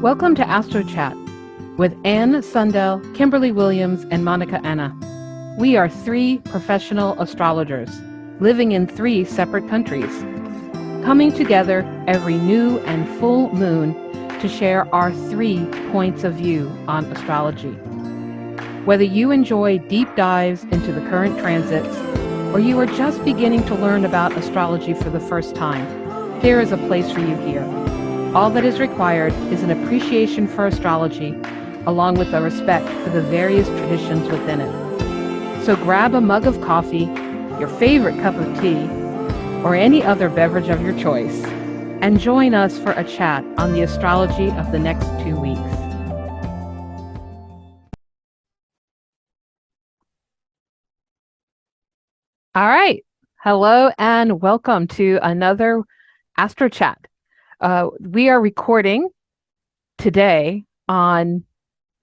Welcome to Astro Chat with Anne Sundell, Kimberly Williams, and Monika Anna. We are three professional astrologers living in three separate countries, coming together every new and full moon to share our 3 points of view on astrology. Whether you enjoy deep dives into the current transits or you are just beginning to learn about astrology for the first time, there is a place for you here. All that is required is an appreciation for astrology, along with a respect for the various traditions within it. So grab a mug of coffee, your favorite cup of tea, or any other beverage of your choice, and join us for a chat on the astrology of the next 2 weeks. All right. Hello and welcome to another Astro Chat. We are recording today on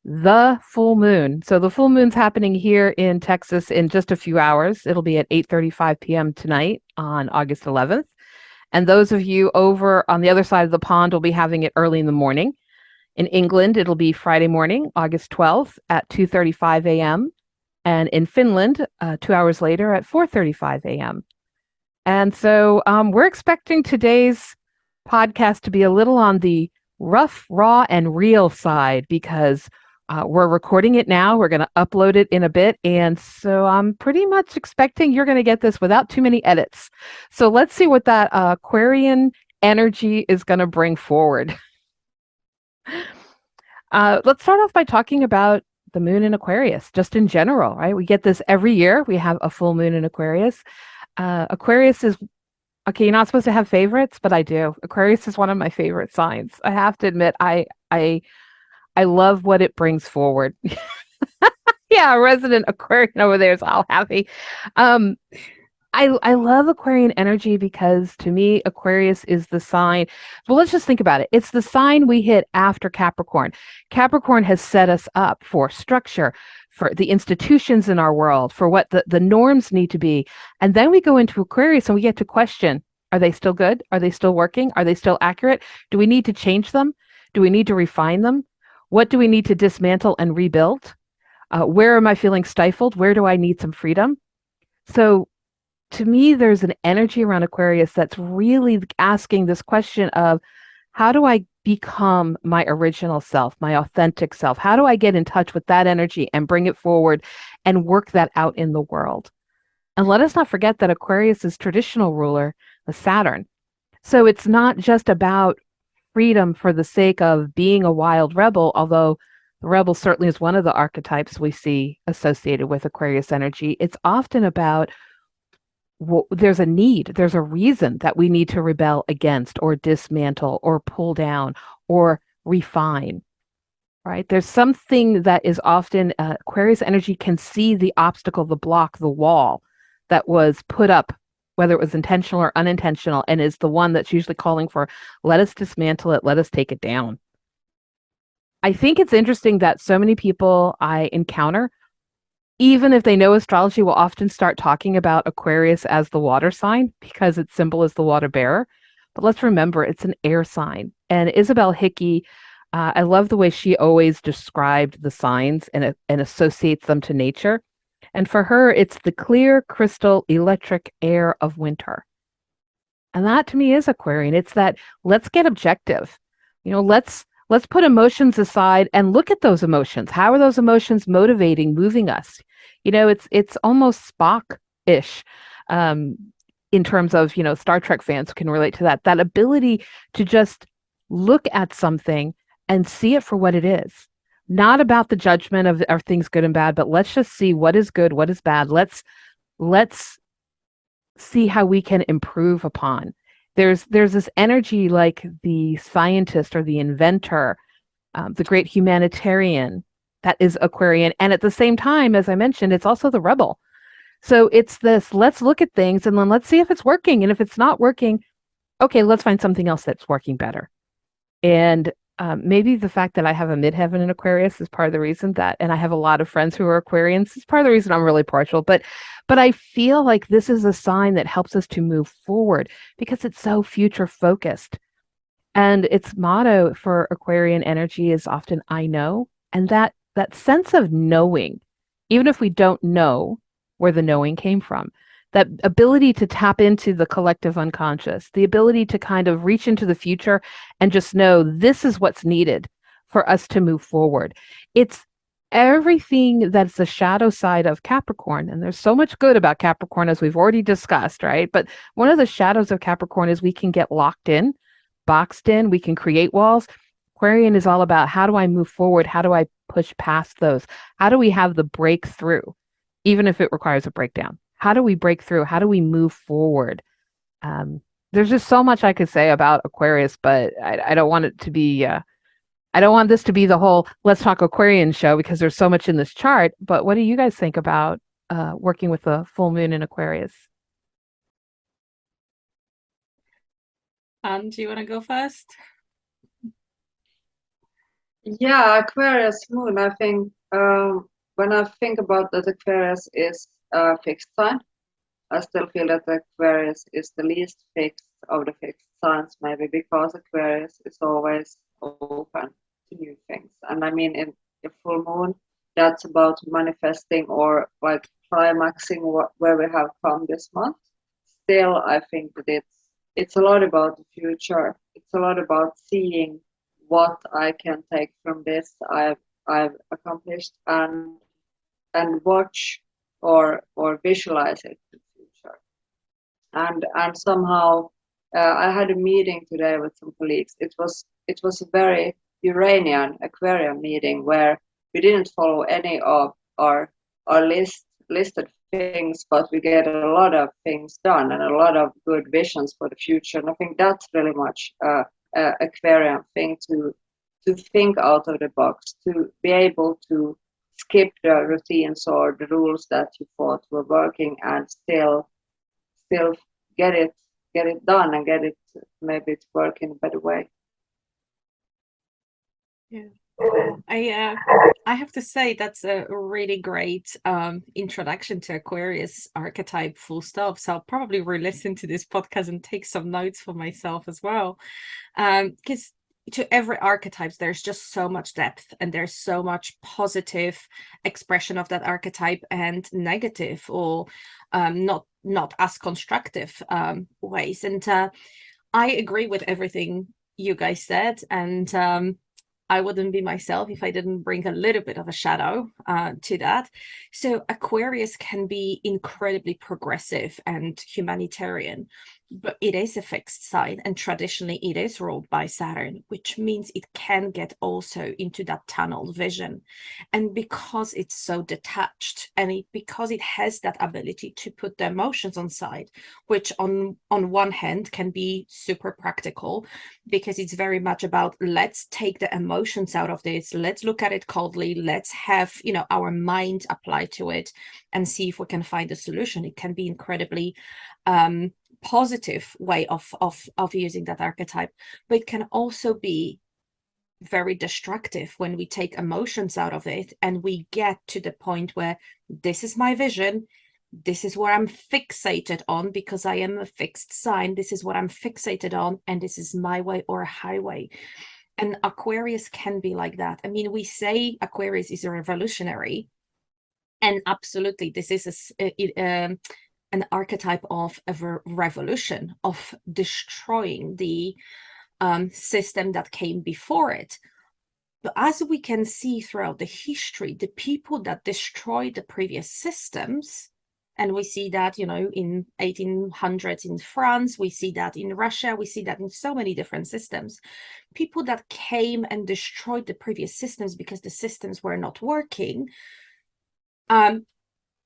the full moon. So the full moon's happening here in Texas in just a few hours. It'll be at 8:35 p.m. tonight on August 11th. And those of you over on the other side of the pond will be having it early in the morning. In England, it'll be Friday morning, August 12th at 2:35 a.m. And in Finland, 2 hours later at 4:35 a.m. And so we're expecting today's podcast to be a little on the rough, raw, and real side because we're recording it now. We're going to upload it in a bit. And so I'm pretty much expecting you're going to get this without too many edits. So let's see what that Aquarian energy is going to bring forward. Let's start off by talking about the moon in Aquarius, just in general, right? We get this every year. We have a full moon in Aquarius. Aquarius is okay, you're not supposed to have favorites, but I do. Aquarius is one of my favorite signs. I have to admit, I love what it brings forward. Yeah, a resident Aquarian over there is all happy. I love Aquarian energy because to me, Aquarius is the sign. Well, let's just think about it. It's the sign we hit after Capricorn. Capricorn has set us up for structure, for the institutions in our world, for what the norms need to be. And then we go into Aquarius and we get to question, are they still good? Are they still working? Are they still accurate? Do we need to change them? Do we need to refine them? What do we need to dismantle and rebuild? Where am I feeling stifled? Where do I need some freedom? So to me, there's an energy around Aquarius that's really asking this question of, how do I become my original self, my authentic self? How do I get in touch with that energy and bring it forward and work that out in the world? And let us not forget that Aquarius's traditional ruler is Saturn. So it's not just about freedom for the sake of being a wild rebel, although the rebel certainly is one of the archetypes we see associated with Aquarius energy. It's often about there's a need, there's a reason that we need to rebel against or dismantle or pull down or refine, right? There's something that is often Aquarius energy can see the obstacle, the block, the wall that was put up, whether it was intentional or unintentional, and is the one that's usually calling for, let us dismantle it, let us take it down. I think it's interesting that so many people I encounter, even if they know astrology, will often start talking about Aquarius as the water sign because its symbol is the water bearer. But let's remember, it's an air sign. And Isabel Hickey, I love the way she always described the signs and associates them to nature. And for her, it's the clear, crystal, electric air of winter. And that to me is Aquarian. It's that let's get objective. Let's put emotions aside and look at those emotions. How are those emotions motivating, moving us? It's almost Spock-ish in terms of, Star Trek fans can relate to that ability to just look at something and see it for what it is. Not about the judgment of are things good and bad, but let's just see what is good, what is bad. Let's see how we can improve upon. There's this energy like the scientist or the inventor, the great humanitarian that is Aquarian. And at the same time, as I mentioned, it's also the rebel. So it's this, let's look at things and then let's see if it's working. And if it's not working, okay, let's find something else that's working better. And maybe the fact that I have a midheaven in Aquarius is part of the reason that, and I have a lot of friends who are Aquarians, is part of the reason I'm really partial. But I feel like this is a sign that helps us to move forward because it's so future focused. And its motto for Aquarian energy is often I know. And that sense of knowing, even if we don't know where the knowing came from, that ability to tap into the collective unconscious, the ability to kind of reach into the future and just know this is what's needed for us to move forward. It's everything that's the shadow side of Capricorn. And there's so much good about Capricorn, as we've already discussed, right? But one of the shadows of Capricorn is we can get locked in, boxed in, we can create walls. Aquarian is all about how do I move forward? How do I push past those? How do we have the breakthrough, even if it requires a breakdown? How do we break through? How do we move forward? There's just so much I could say about Aquarius, but I don't want it to be I don't want this to be the whole let's talk Aquarian show because there's so much in this chart. But what do you guys think about working with the full moon in Aquarius? Do you want to go first? Yeah, Aquarius moon. I think when I think about that Aquarius is a fixed sign, I still feel that Aquarius is the least fixed of the fixed signs, maybe because Aquarius is always open to new things. And I mean, in the full moon, that's about manifesting or like climaxing where we have come this month. Still, I think that it's a lot about the future. It's a lot about seeing what I can take from this I've accomplished and watch or visualize it in the future. And somehow I had a meeting today with some colleagues. It was a very Uranian Aquarian meeting where we didn't follow any of our listed things, but we get a lot of things done and a lot of good visions for the future. And I think that's really much Aquarian thing to think out of the box, to be able to skip the routines or the rules that you thought were working and still get it done and get it maybe to work in a better way. Yeah. I have to say that's a really great introduction to Aquarius archetype, full stop. So I'll probably re-listen to this podcast and take some notes for myself as well. Because to every archetype, there's just so much depth and there's so much positive expression of that archetype and negative or not as constructive ways. And I agree with everything you guys said. And I wouldn't be myself if I didn't bring a little bit of a shadow to that. So Aquarius can be incredibly progressive and humanitarian, but it is a fixed sign, and traditionally it is ruled by Saturn, which means it can get also into that tunnel vision. And because it's so detached and because it has that ability to put the emotions on side, which on one hand can be super practical because it's very much about let's take the emotions out of this, let's look at it coldly, let's have our mind apply to it and see if we can find a solution. It can be incredibly positive way of using that archetype, but it can also be very destructive when we take emotions out of it and we get to the point where this is my vision, this is where I'm fixated on because I am a fixed sign, this is what I'm fixated on, and this is my way or a highway. And Aquarius can be like that. I mean, we say Aquarius is a revolutionary, and absolutely this is an archetype of a revolution, of destroying the system that came before it. But as we can see throughout the history, the people that destroyed the previous systems, and we see that, in 1800s in France, we see that in Russia, we see that in so many different systems. People that came and destroyed the previous systems because the systems were not working,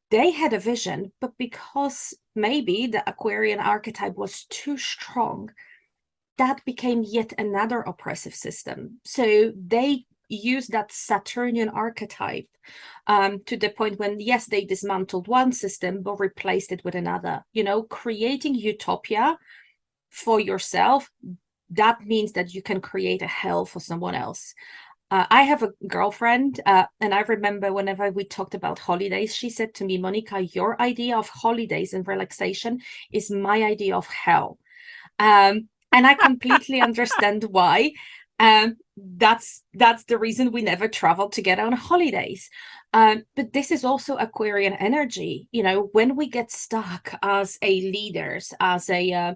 they had a vision, but because maybe the Aquarian archetype was too strong, that became yet another oppressive system. So they used that Saturnian archetype to the point when, yes, they dismantled one system, but replaced it with another. Creating utopia for yourself, that means that you can create a hell for someone else. I have a girlfriend, and I remember whenever we talked about holidays, she said to me, Monika, your idea of holidays and relaxation is my idea of hell. And And I completely understand why. That's the reason we never travel together on holidays. But this is also Aquarian energy. You know, when we get stuck as a leaders, as a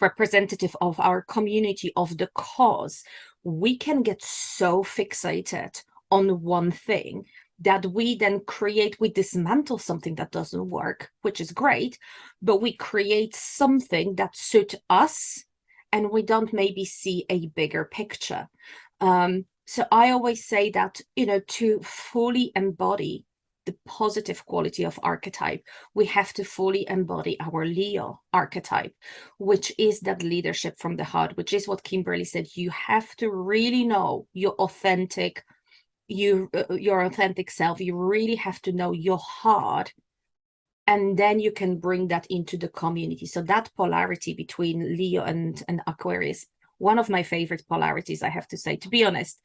representative of our community, of the cause, we can get so fixated on one thing that we then we dismantle something that doesn't work, which is great, but we create something that suits us, and we don't maybe see a bigger picture. So I always say that, you know, to fully embody the positive quality of archetype, we have to fully embody our Leo archetype, which is that leadership from the heart, which is what Kimberly said. You have to really know your authentic self. You really have to know your heart, and then you can bring that into the community. So that polarity between Leo and Aquarius, one of my favorite polarities, I have to say, to be honest,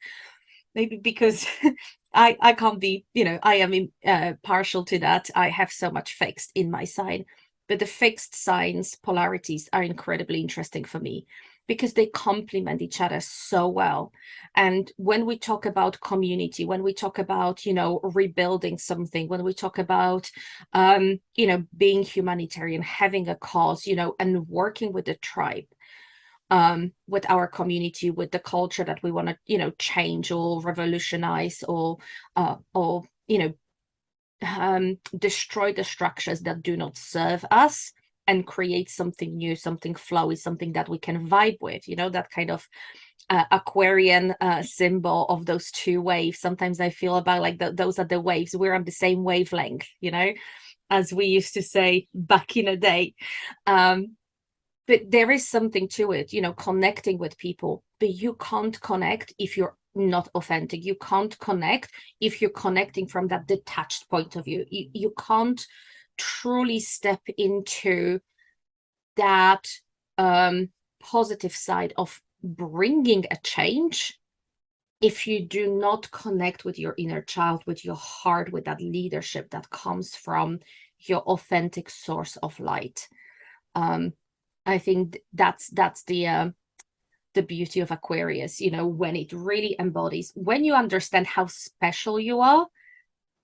maybe because I can't be, you know, I am partial to that. I have so much fixed in my sign, but the fixed signs polarities are incredibly interesting for me, because they complement each other so well. And when we talk about community, when we talk about, you know, rebuilding something, when we talk about, you know, being humanitarian, having a cause, you know, and working with the tribe, with our community, with the culture that we want to, you know, change or revolutionize, or you know, destroy the structures that do not serve us, and create something new, something flowy, something that we can vibe with, you know, that kind of Aquarian symbol of those two waves. Sometimes I feel about like those are the waves. We're on the same wavelength, you know, as we used to say back in the day. But there is something to it, you know, connecting with people. But you can't connect if you're not authentic. You can't connect if you're connecting from that detached point of view. You can't truly step into that positive side of bringing a change if you do not connect with your inner child, with your heart, with that leadership that comes from your authentic source of light. I think that's the beauty of Aquarius, you know, when it really embodies, when you understand how special you are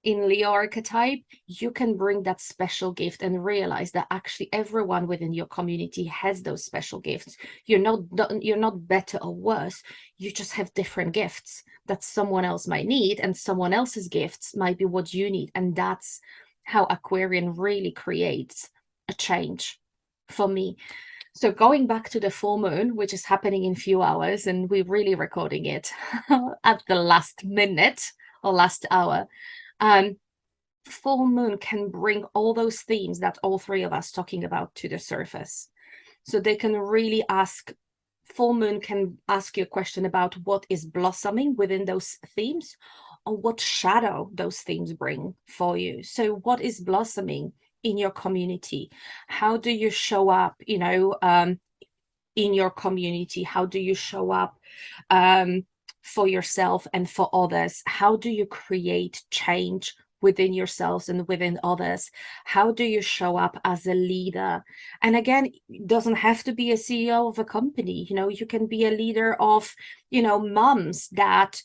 in Leo archetype, you can bring that special gift and realize that actually everyone within your community has those special gifts. You're not better or worse. You just have different gifts that someone else might need, and someone else's gifts might be what you need. And that's how Aquarian really creates a change for me. So going back to the full moon, which is happening in a few hours, and we're really recording it at the last minute or last hour. Full moon can bring all those themes that all three of us talking about to the surface. So they can really full moon can ask you a question about what is blossoming within those themes, or what shadow those themes bring for you. So what is blossoming in your community? How do you show up, you know, in your community? How do you show up for yourself and for others? How do you create change within yourselves and within others? How do you show up as a leader? And again, it doesn't have to be a CEO of a company. You know, you can be a leader of, you know, moms that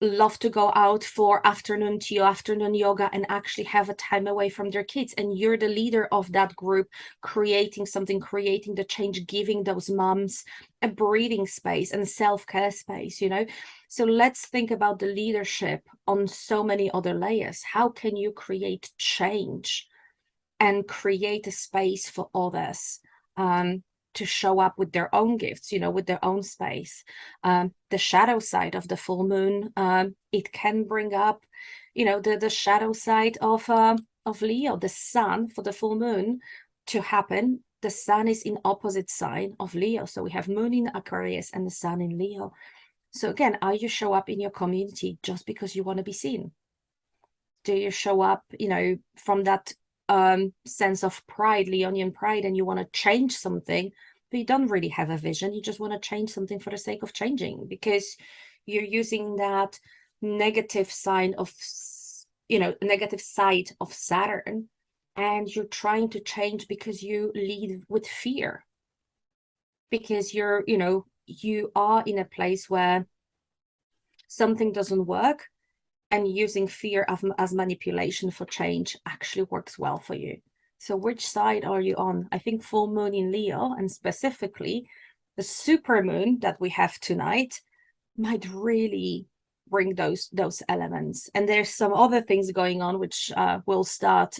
love to go out for afternoon tea or afternoon yoga and actually have a time away from their kids, and you're the leader of that group, creating something, creating the change, giving those moms a breathing space and self-care space, you know. So let's think about the leadership on so many other layers. How can you create change and create a space for others to show up with their own gifts, you know, with their own space? The shadow side of the full moon, it can bring up, you know, the shadow side of Leo, the sun for the full moon to happen. The sun is in opposite sign of Leo. So we have moon in Aquarius and the sun in Leo. So again, are you show up in your community just because you want to be seen? Do you show up, you know, from that sense of pride, Leonian pride, and you want to change something, but you don't really have a vision? You just want to change something for the sake of changing, because you're using that negative sign of, you know, negative side of Saturn, and you're trying to change because you lead with fear. because you are in a place where something doesn't work, and using fear as manipulation for change actually works well for you. So which side are you on? I think full moon in Leo, and specifically the super moon that we have tonight, might really bring those elements. And there's some other things going on which will start.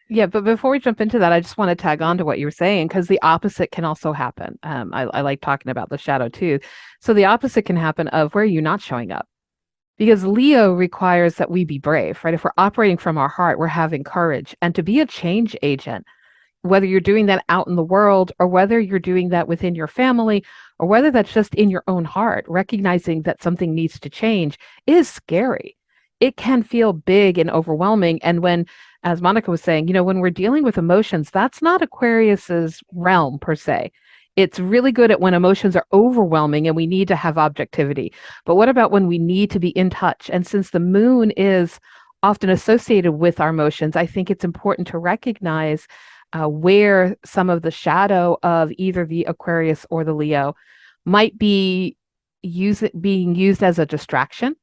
Yeah, but before we jump into that, I just want to tag on to what you were saying, because the opposite can also happen. I like talking about the shadow too. So the opposite can happen of where are you not showing up? Because Leo requires that we be brave, right? If we're operating from our heart, we're having courage. And to be a change agent, whether you're doing that out in the world or whether you're doing that within your family or whether that's just in your own heart, recognizing that something needs to change is scary. It can feel big and overwhelming. And when, as Monica was saying, when we're dealing with emotions, that's not Aquarius's realm per se. It's really good at when emotions are overwhelming and we need to have objectivity. But what about when we need to be in touch? And since the moon is often associated with our emotions, I think it's important to recognize where some of the shadow of either the Aquarius or the Leo might be being used as a distraction.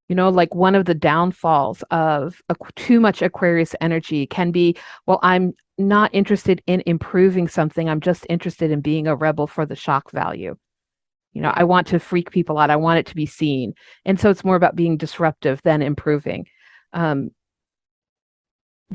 Like one of the downfalls of too much Aquarius energy can be, well, I'm not interested in improving something. I'm just interested in being a rebel for the shock value. I want to freak people out. I want it to be seen. And so it's more about being disruptive than improving. The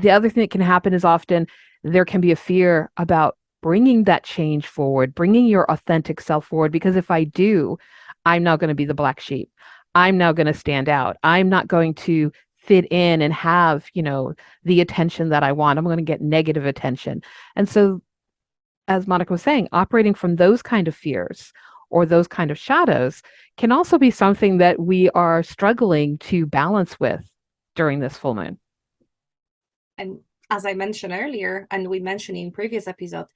other thing that can happen is often there can be a fear about bringing that change forward, bringing your authentic self forward, because if I do, I'm now going to be the black sheep. I'm now going to stand out. I'm not going to fit in and have, the attention that I want. I'm going to get negative attention. And so, as Monica was saying, operating from those kind of fears or those kind of shadows can also be something that we are struggling to balance with during this full moon. And as I mentioned earlier, and we mentioned in previous episode,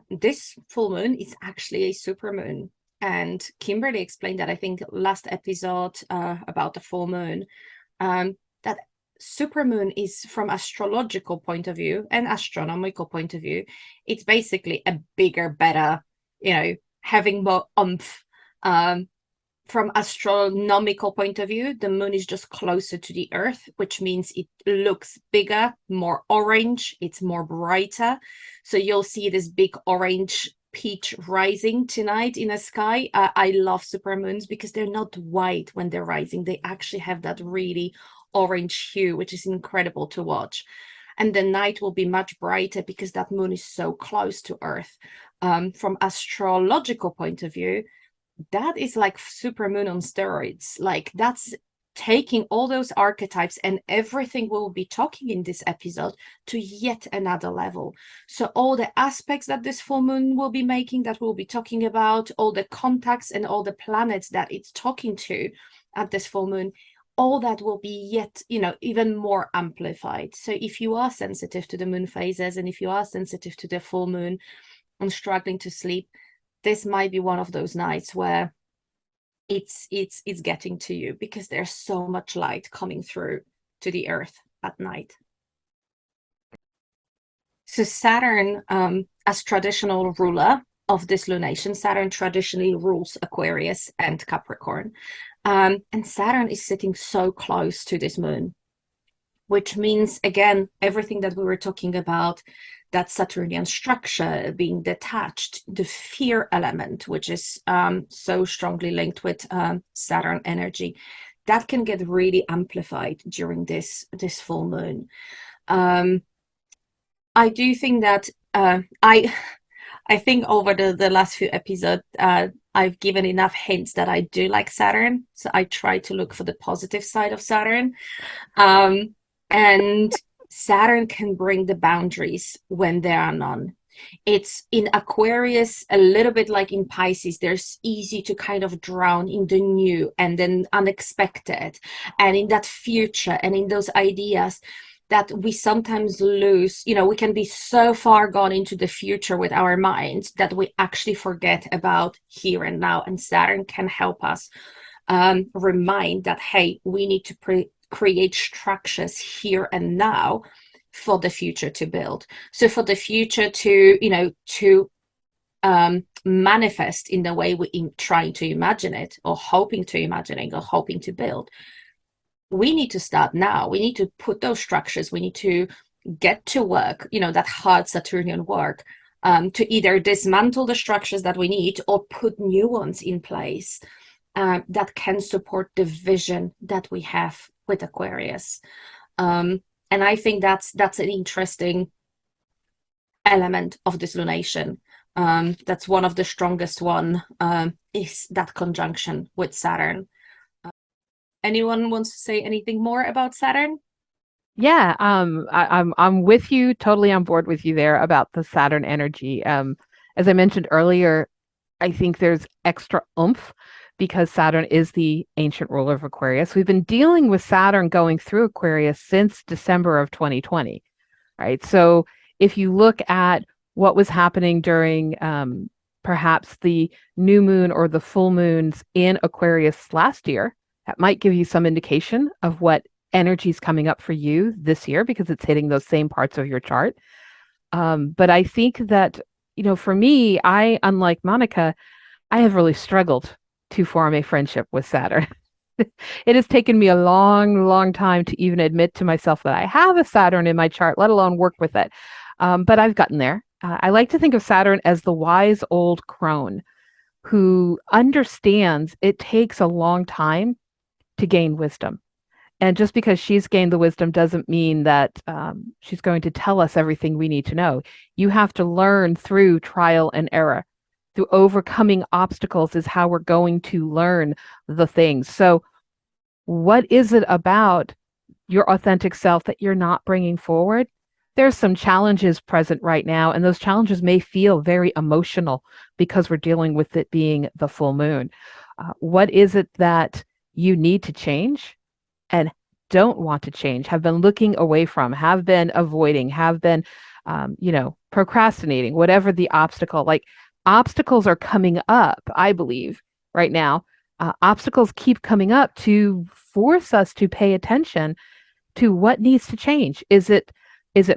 this full moon is actually a super moon. And Kimberly explained that, I think, last episode about the full moon, that super moon is, from astrological point of view and astronomical point of view, it's basically a bigger, better, having more oomph. From astronomical point of view, the moon is just closer to the earth, which means it looks bigger, more orange, it's more brighter. So you'll see this big orange peach rising tonight in the sky. I love supermoons because they're not white when they're rising. They actually have that really orange hue, which is incredible to watch. And the night will be much brighter because that moon is so close to earth. From astrological point of view, that is like super moon on steroids. Like, that's taking all those archetypes and everything we'll be talking in this episode to yet another level. So all the aspects that this full moon will be making, that we'll be talking about, all the contacts and all the planets that it's talking to at this full moon, all that will be yet, even more amplified. So if you are sensitive to the moon phases, and if you are sensitive to the full moon and struggling to sleep, this might be one of those nights where it's getting to you, because there's so much light coming through to the earth at night. So Saturn, as traditional ruler of this lunation, Saturn traditionally rules Aquarius and Capricorn. And Saturn is sitting so close to this moon, which means, again, everything that we were talking about, that Saturnian structure, being detached, the fear element, which is so strongly linked with Saturn energy, that can get really amplified during this full moon. I do think that I think over the last few episodes, I've given enough hints that I do like Saturn, so I try to look for the positive side of Saturn. And Saturn can bring the boundaries when there are none. It's in Aquarius, a little bit like in Pisces, there's easy to kind of drown in the new and then unexpected, and in that future and in those ideas that we sometimes lose. We can be so far gone into the future with our minds that we actually forget about here and now. And Saturn can help us remind that, hey, we need to create structures here and now for the future to build. So for the future to manifest in the way we try to imagine it, or hoping to imagine it, or hoping to build. We need to start now. We need to put those structures. We need to get to work, that hard Saturnian work, to either dismantle the structures that we need or put new ones in place that can support the vision that we have with Aquarius. And I think that's an interesting element of this lunation. That's one of the strongest one, is that conjunction with Saturn. Anyone wants to say anything more about Saturn? Yeah, I'm with you, totally on board with you there about the Saturn energy. As I mentioned earlier, I think there's extra oomph because Saturn is the ancient ruler of Aquarius. We've been dealing with Saturn going through Aquarius since December of 2020, right? So if you look at what was happening during perhaps the new moon or the full moons in Aquarius last year, that might give you some indication of what energy is coming up for you this year because it's hitting those same parts of your chart. But I think that, for me, unlike Monika, I have really struggled to form a friendship with Saturn. It has taken me a long, long time to even admit to myself that I have a Saturn in my chart, let alone work with it. But I've gotten there. I like to think of Saturn as the wise old crone who understands it takes a long time to gain wisdom. And just because she's gained the wisdom doesn't mean that she's going to tell us everything we need to know. You have to learn through trial and error. Through overcoming obstacles is how we're going to learn the things. So what is it about your authentic self that you're not bringing forward? There's some challenges present right now, and those challenges may feel very emotional because we're dealing with it being the full moon. What is it that you need to change and don't want to change, have been looking away from, have been avoiding, have been, procrastinating, whatever the obstacle, like obstacles are coming up, I believe, right now. Obstacles keep coming up to force us to pay attention to what needs to change. Is it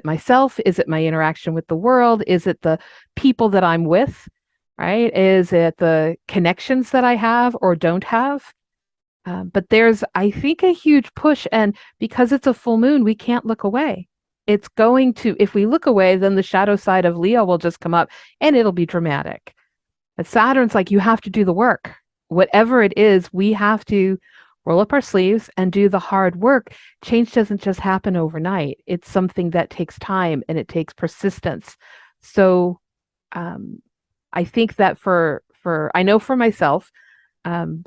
myself? Is it my interaction with the world? Is it the people that I'm with? Right? Is it the connections that I have or don't have? But there's, I think, a huge push. And because it's a full moon, we can't look away. It's going to, if we look away, then the shadow side of Leo will just come up and it'll be dramatic. But Saturn's like, you have to do the work. Whatever it is, we have to roll up our sleeves and do the hard work. Change doesn't just happen overnight. It's something that takes time and it takes persistence. So I think that I know for myself,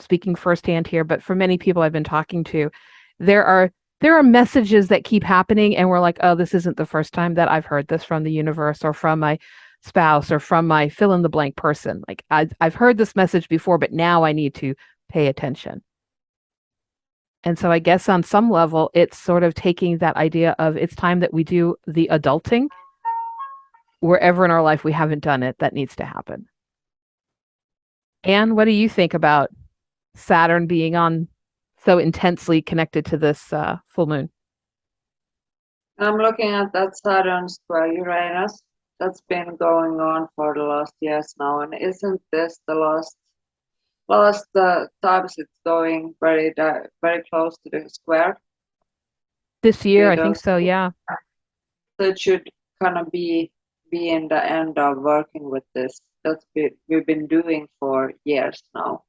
speaking firsthand here, but for many people I've been talking to, there are messages that keep happening and we're like, oh, this isn't the first time that I've heard this from the universe or from my spouse or from my fill in the blank person. Like I've heard this message before, but now I need to pay attention. And so I guess on some level, it's sort of taking that idea of it's time that we do the adulting wherever in our life we haven't done it, that needs to happen. Anne, what do you think about Saturn being on so intensely connected to this full moon? I'm looking at that Saturn square Uranus that's been going on for the last years now, and isn't this the last times it's going very close to the square? This year, I think so, yeah. So it should kind of be in the end of working with this that we've been doing for years now,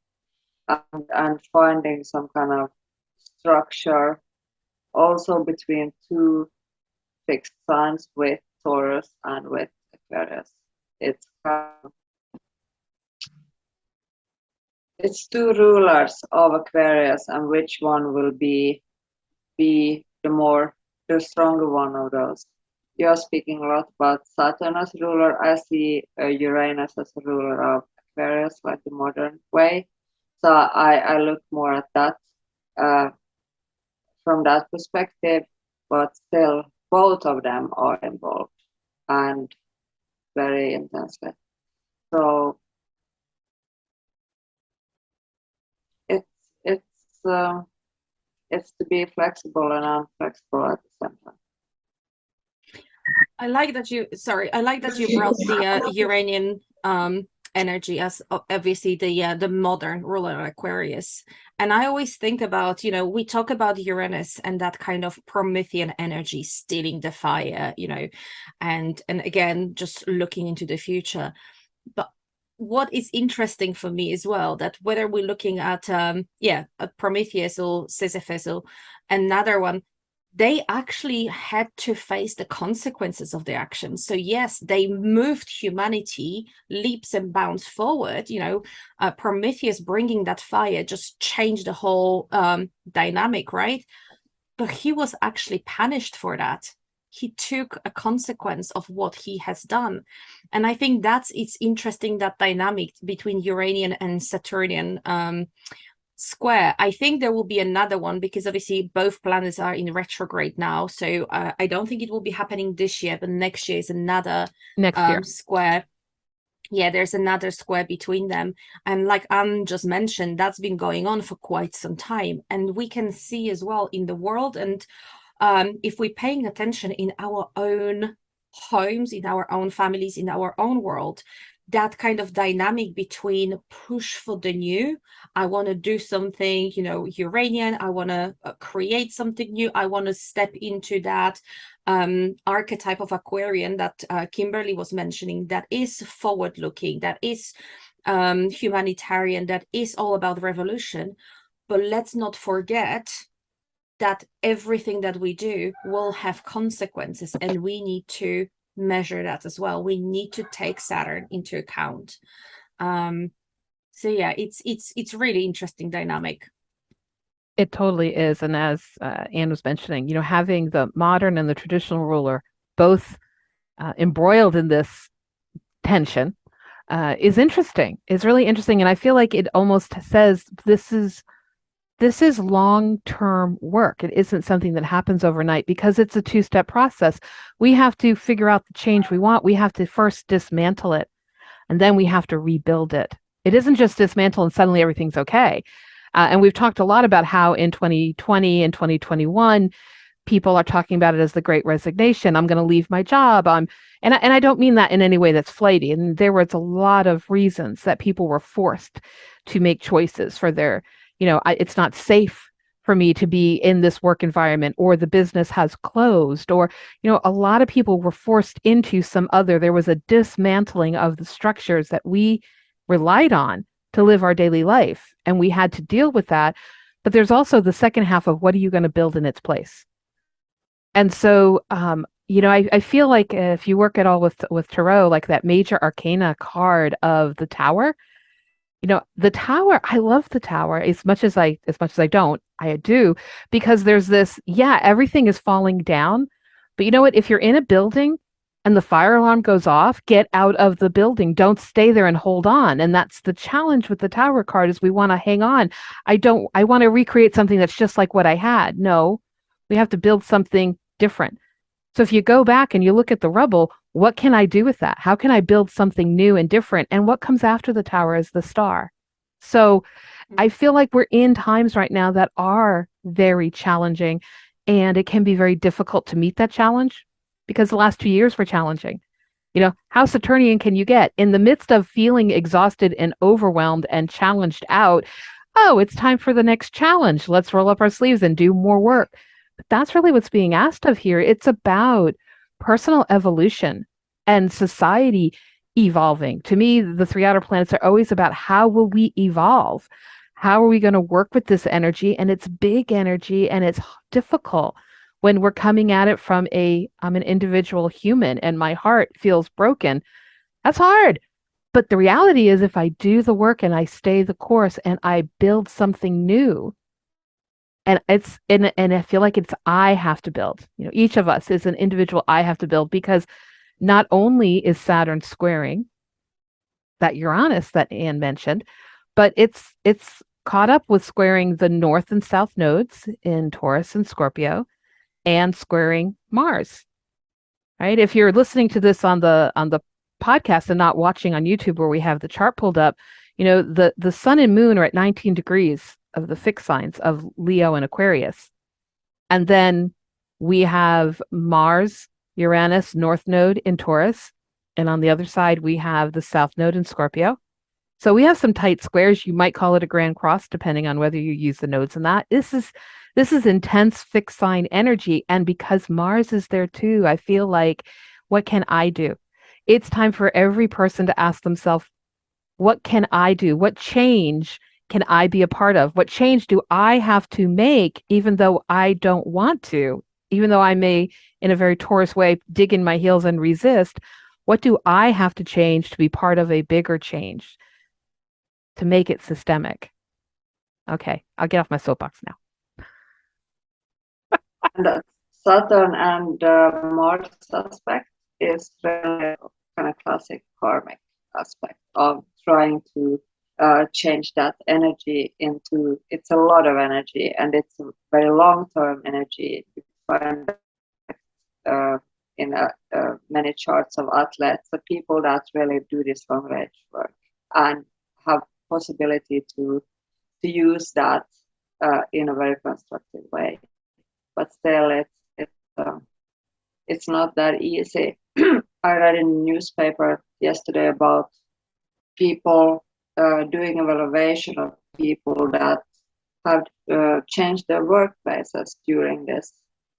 and finding some kind of structure also between two fixed signs with Taurus and with Aquarius. It's two rulers of Aquarius, and which one will be the stronger one of those? You're speaking a lot about Saturn as ruler. I see Uranus as a ruler of Aquarius, like the modern way. So I look more at that from that perspective, but still both of them are involved and very intensely. So it's to be flexible and unflexible at the same time. I like that you brought the Uranian energy as obviously the modern ruler of Aquarius. And I always think about, we talk about Uranus and that kind of Promethean energy stealing the fire, and again, just looking into the future. But what is interesting for me as well, that whether we're looking at Prometheus or Sisyphus or another one, they actually had to face the consequences of their actions. So yes, they moved humanity leaps and bounds forward. Prometheus bringing that fire just changed the whole dynamic, right? But he was actually punished for that. He took a consequence of what he has done. And I think it's interesting, that dynamic between Uranian and Saturnian square. I think there will be another one, because obviously both planets are in retrograde now. So I don't think it will be happening this year, but next year is another square. Yeah, there's another square between them. And like Anne just mentioned, that's been going on for quite some time. And we can see as well in the world, and if we're paying attention in our own homes, in our own families, in our own world, that kind of dynamic between push for the new, I want to do something, Uranian, I want to create something new, I want to step into that archetype of Aquarian that Kimberly was mentioning, that is forward looking, that is humanitarian, that is all about revolution. But let's not forget that everything that we do will have consequences, and we need to measure that as well. We need to take Saturn into account. So yeah, it's really interesting dynamic. It totally is. And as Anne was mentioning, having the modern and the traditional ruler both embroiled in this tension is interesting. It's really interesting. And I feel like it almost says this is long-term work. It isn't something that happens overnight, because it's a two-step process. We have to figure out the change we want. We have to first dismantle it, and then we have to rebuild it. It isn't just dismantle and suddenly everything's okay. And we've talked a lot about how in 2020 and 2021, people are talking about it as the Great Resignation. I'm going to leave my job. And I don't mean that in any way that's flighty. And there was a lot of reasons that people were forced to make choices for their, it's not safe for me to be in this work environment, or the business has closed, or, a lot of people were forced into there was a dismantling of the structures that we relied on to live our daily life. And we had to deal with that. But there's also the second half of, what are you going to build in its place? And so, I feel like if you work at all with tarot, like that major arcana card of the Tower, the Tower, I love the Tower as much as I don't, I do, because there's this, everything is falling down. But you know what? If you're in a building and the fire alarm goes off, get out of the building. Don't stay there and hold on. And that's the challenge with the Tower card, is we want to hang on. I want to recreate something that's just like what I had. No, we have to build something different. So if you go back and you look at the rubble, what can I do with that? How can I build something new and different? And what comes after the Tower is the Star. So I feel like we're in times right now that are very challenging, and it can be very difficult to meet that challenge, because the last 2 years were challenging. How Saturnian can you get in the midst of feeling exhausted and overwhelmed and challenged out? Oh, it's time for the next challenge. Let's roll up our sleeves and do more work. But that's really what's being asked of here. It's about personal evolution and society evolving. To me, the three outer planets are always about, how will we evolve? How are we going to work with this energy? And it's big energy, and it's difficult when we're coming at it from I'm an individual human and my heart feels broken. That's hard. But the reality is, if I do the work and I stay the course and I build something new, and I feel like I have to build, each of us is an individual I have to build, because not only is Saturn squaring that Uranus that Anne mentioned, but it's caught up with squaring the north and south nodes in Taurus and Scorpio, and squaring Mars. Right? If you're listening to this on the podcast and not watching on YouTube, where we have the chart pulled up, the sun and moon are at 19 degrees of the fixed signs of Leo and Aquarius. And then we have Mars, Uranus, north node in Taurus. And on the other side, we have the south node in Scorpio. So we have some tight squares. You might call it a grand cross, depending on whether you use the nodes in that. This is intense fixed sign energy. And because Mars is there too, I feel like, what can I do? It's time for every person to ask themselves, what can I do? What change can I be a part of? What change do I have to make, even though I don't want to, even though I may, in a very Taurus way, dig in my heels and resist? What do I have to change to be part of a bigger change, to make it systemic? Okay, I'll get off my soapbox now. And the Saturn and Mars aspect is really kind of classic karmic aspect of trying to change that energy into, it's a lot of energy and it's a very long-term energy. You find in many charts of athletes, the people that really do this long range work and have possibility to use that in a very constructive way. But still, it's not that easy. I read in the newspaper yesterday about people doing evaluation of people that have changed their workplaces during this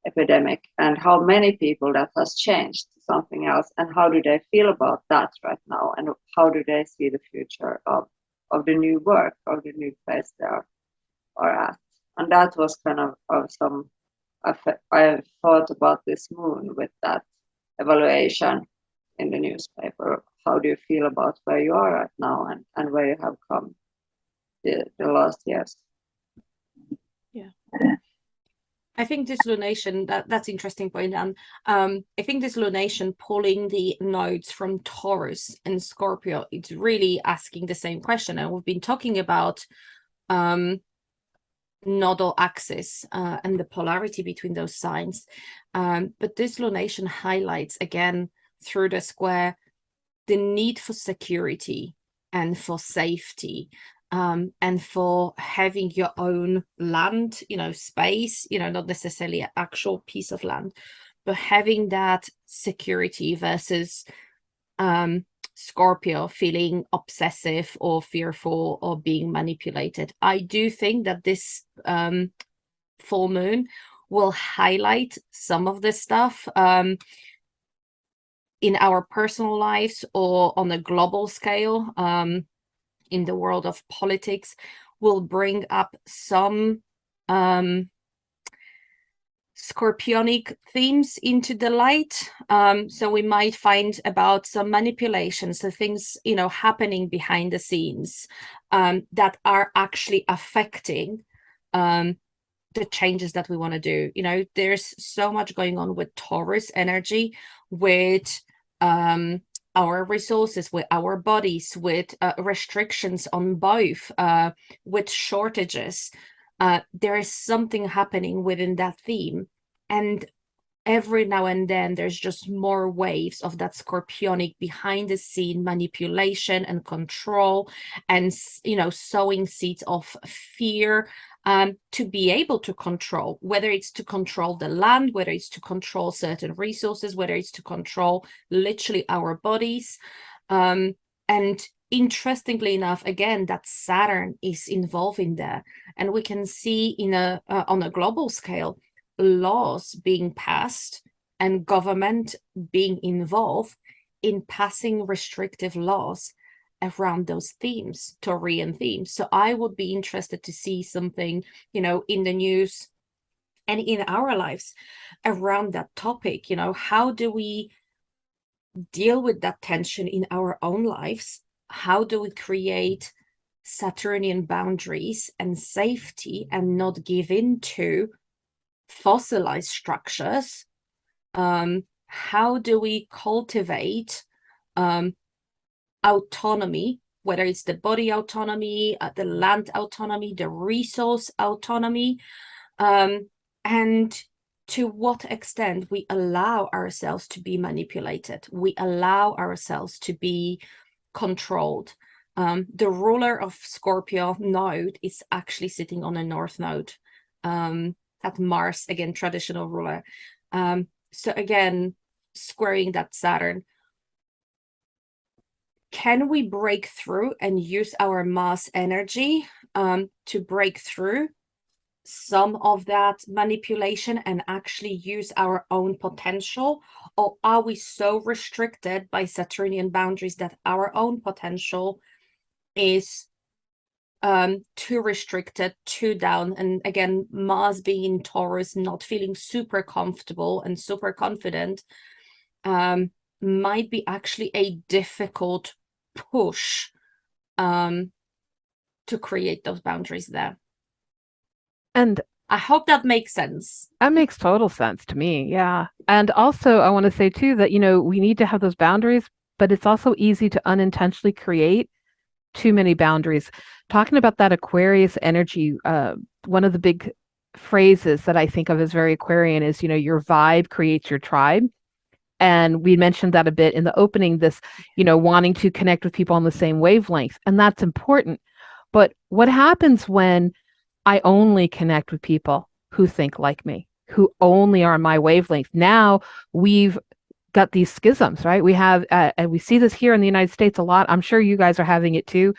epidemic, and how many people that has changed to something else, and how do they feel about that right now, and how do they see the future of the new work, or the new place they are at. And that was kind of some, I thought about this moon with that evaluation in the newspaper. How do you feel about where you are right now, and where you have come the last years? Yeah. I think this lunation, that's interesting point. And I think this lunation pulling the nodes from Taurus and Scorpio, it's really asking the same question. And we've been talking about nodal axis and the polarity between those signs. But this lunation highlights again through the square the need for security and for safety. And for having your own land, space, not necessarily an actual piece of land, but having that security versus Scorpio feeling obsessive or fearful or being manipulated. I do think that this full moon will highlight some of this stuff in our personal lives or on a global scale. In the world of politics, will bring up some scorpionic themes into the light. So we might find about some manipulations, so things, happening behind the scenes that are actually affecting the changes that we want to do. There's so much going on with Taurus energy, with our resources, with our bodies, with restrictions on both, with shortages. There is something happening within that theme. And every now and then, there's just more waves of that scorpionic behind the scene manipulation and control, and, sowing seeds of fear to be able to control, whether it's to control the land, whether it's to control certain resources, whether it's to control literally our bodies. And interestingly enough, again, that Saturn is involved in there. And we can see on a global scale, laws being passed and government being involved in passing restrictive laws around those themes, Taurian themes. So I would be interested to see something, in the news and in our lives around that topic. How do we deal with that tension in our own lives? How do we create Saturnian boundaries and safety and not give in to fossilized structures? How do we cultivate autonomy, whether it's the body autonomy, the land autonomy, the resource autonomy, and to what extent we allow ourselves to be manipulated, we allow ourselves to be controlled. The ruler of Scorpio node is actually sitting on a north node, at Mars, again, traditional ruler. So again, squaring that Saturn. can we break through and use our Mars energy to break through some of that manipulation and actually use our own potential? Or are we so restricted by Saturnian boundaries that our own potential is too restricted, too down? And again, Mars being in Taurus, not feeling super comfortable and super confident, might be actually a difficult push to create those boundaries there. And I hope that makes sense. that makes total sense to me. Yeah. And also, I want to say too that, we need to have those boundaries, but it's also easy to unintentionally create too many boundaries. Talking about that Aquarius energy, one of the big phrases that I think of as very Aquarian is, your vibe creates your tribe. And we mentioned that a bit in the opening, this, wanting to connect with people on the same wavelength. And that's important. But what happens when I only connect with people who think like me, who only are on my wavelength? Now we've got these schisms, right? We have, and we see this here in the United States a lot. I'm sure you guys are having it too.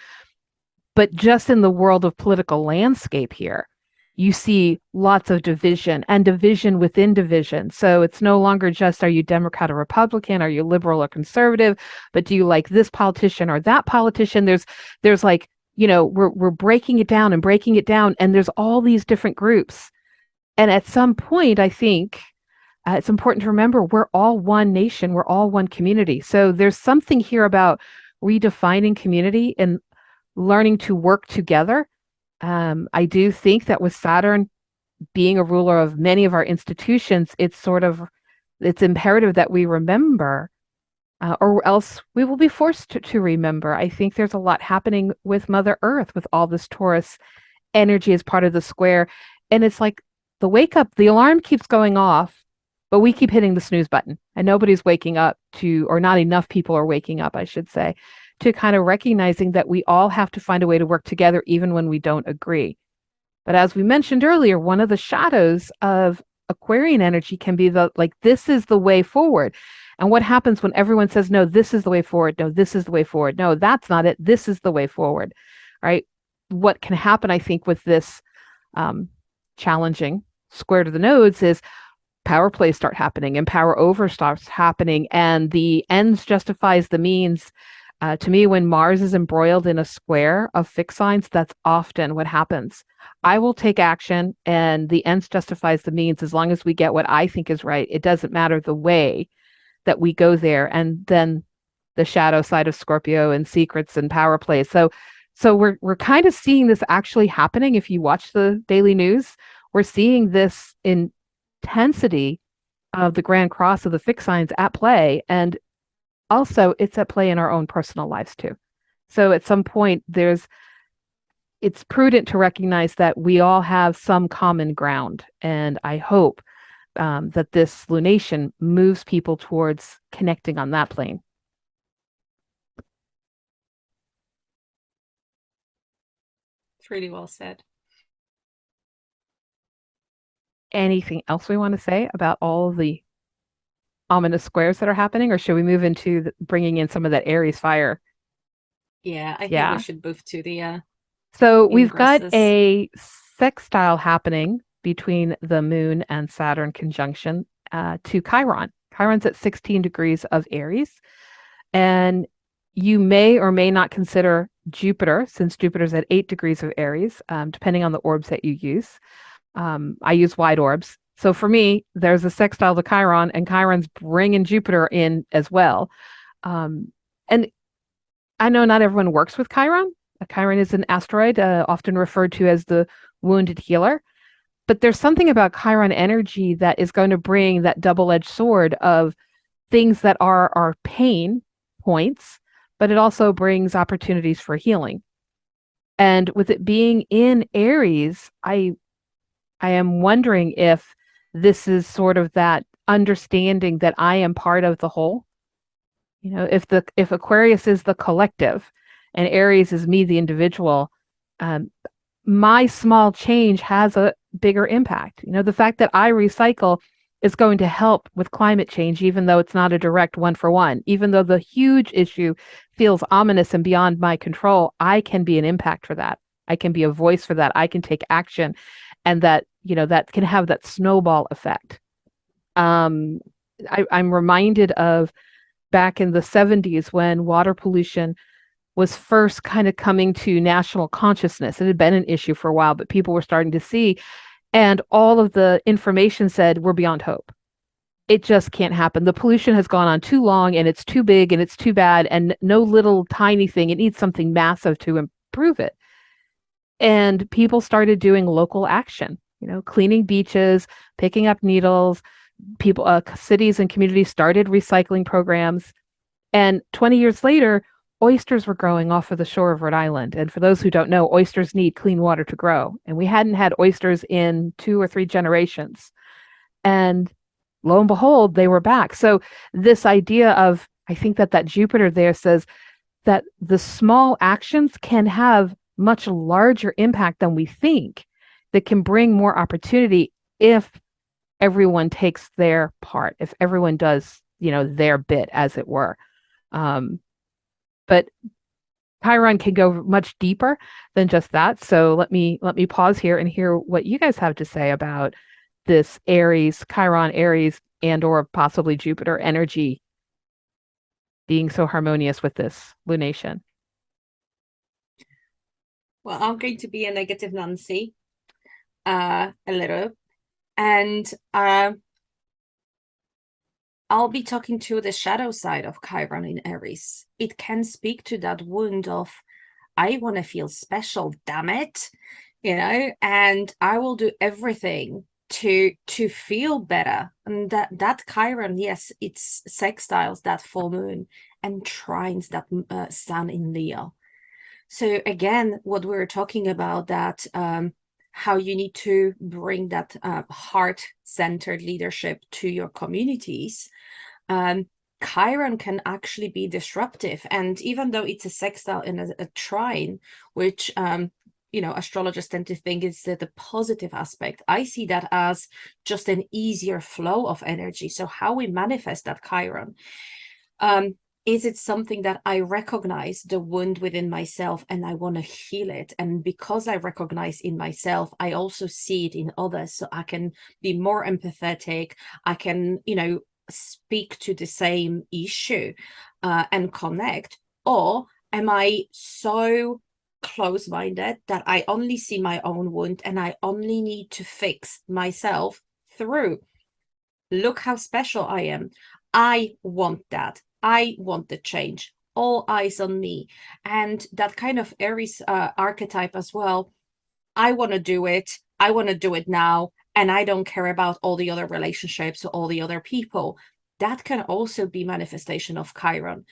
But just in the world of political landscape here, you see lots of division and division within division. So it's no longer just, are you Democrat or Republican? Are you liberal or conservative? But do you like this politician or that politician? There's like, we're breaking it down and breaking it down. And there's all these different groups. And at some point, I think it's important to remember we're all one nation. We're all one community. So there's something here about redefining community and learning to work together. I do think that with Saturn being a ruler of many of our institutions, it's imperative that we remember, or else we will be forced to remember. I think there's a lot happening with Mother Earth, with all this Taurus energy as part of the square. And it's like the alarm keeps going off, but we keep hitting the snooze button and nobody's waking up or not enough people are waking up, I should say, to kind of recognizing that we all have to find a way to work together, even when we don't agree. But as we mentioned earlier, one of the shadows of Aquarian energy can be this is the way forward. And what happens when everyone says, no, this is the way forward. No, this is the way forward. No, that's not it. This is the way forward, right? What can happen, I think, with this challenging square to the nodes is power plays start happening and power over starts happening, and the ends justifies the means. To me, when Mars is embroiled in a square of fixed signs, that's often what happens. I will take action and the ends justifies the means as long as we get what I think is right. It doesn't matter the way that we go there. And then the shadow side of Scorpio and secrets and power plays. So we're kind of seeing this actually happening. If you watch the daily news, we're seeing this intensity of the grand cross of the fixed signs at play. And also, it's at play in our own personal lives too. So at some point, it's prudent to recognize that we all have some common ground. And I hope that this lunation moves people towards connecting on that plane. It's really well said. Anything else we want to say about all the ominous squares that are happening, or should we move into bringing in some of that Aries fire? Yeah, I think we should move to the so we've got a sextile happening between the moon and Saturn conjunction to Chiron. Chiron's at 16 degrees of Aries, and you may or may not consider Jupiter, since Jupiter's at 8 degrees of Aries, depending on the orbs that you use. I use wide orbs. So for me, there's a sextile to Chiron, and Chiron's bringing Jupiter in as well. And I know not everyone works with Chiron. Chiron is an asteroid, often referred to as the wounded healer. But there's something about Chiron energy that is going to bring that double-edged sword of things that are our pain points, but it also brings opportunities for healing. And with it being in Aries, I am wondering if this is sort of that understanding that I am part of the whole. If Aquarius is the collective and Aries is me, the individual, my small change has a bigger impact. The fact that I recycle is going to help with climate change, even though it's not a direct one for one. Even though the huge issue feels ominous and beyond my control, I can be an impact for that. I can be a voice for that. I can take action, and that, that can have that snowball effect. I'm reminded of back in the 70s when water pollution was first kind of coming to national consciousness. It had been an issue for a while, but people were starting to see, and all of the information said we're beyond hope. It just can't happen. The pollution has gone on too long, and it's too big, and it's too bad, and no little tiny thing. It needs something massive to improve it. And people started doing local action, cleaning beaches, picking up needles. People, cities and communities started recycling programs. And 20 years later, oysters were growing off of the shore of Rhode Island. And for those who don't know, oysters need clean water to grow. And we hadn't had oysters in 2 or 3 generations. And lo and behold, they were back. So this idea of, I think that Jupiter there says that the small actions can have much larger impact than we think, that can bring more opportunity if everyone takes their part, if everyone does, their bit, as it were. But Chiron can go much deeper than just that. So let me pause here and hear what you guys have to say about this Aries, Chiron, Aries, and or possibly Jupiter energy being so harmonious with this lunation. Well, I'm going to be a negative Nancy, a little, and I'll be talking to the shadow side of Chiron in Aries. It can speak to that wound of, I want to feel special, damn it, and I will do everything to feel better. And that Chiron, yes, it's sextiles that full moon and trines that sun in Leo. So again, what we were talking about, that how you need to bring that heart-centered leadership to your communities. Chiron can actually be disruptive. And even though it's a sextile and a trine, which astrologers tend to think is the positive aspect, I see that as just an easier flow of energy. So how we manifest that Chiron. Is it something that I recognize the wound within myself and I want to heal it? And because I recognize in myself, I also see it in others. So I can be more empathetic. I can, speak to the same issue and connect. Or am I so close-minded that I only see my own wound and I only need to fix myself through, look how special I am. I want that. I want the change. All eyes on me. And that kind of Aries archetype as well. I want to do it. I want to do it now. And I don't care about all the other relationships or all the other people. That can also be manifestation of Chiron.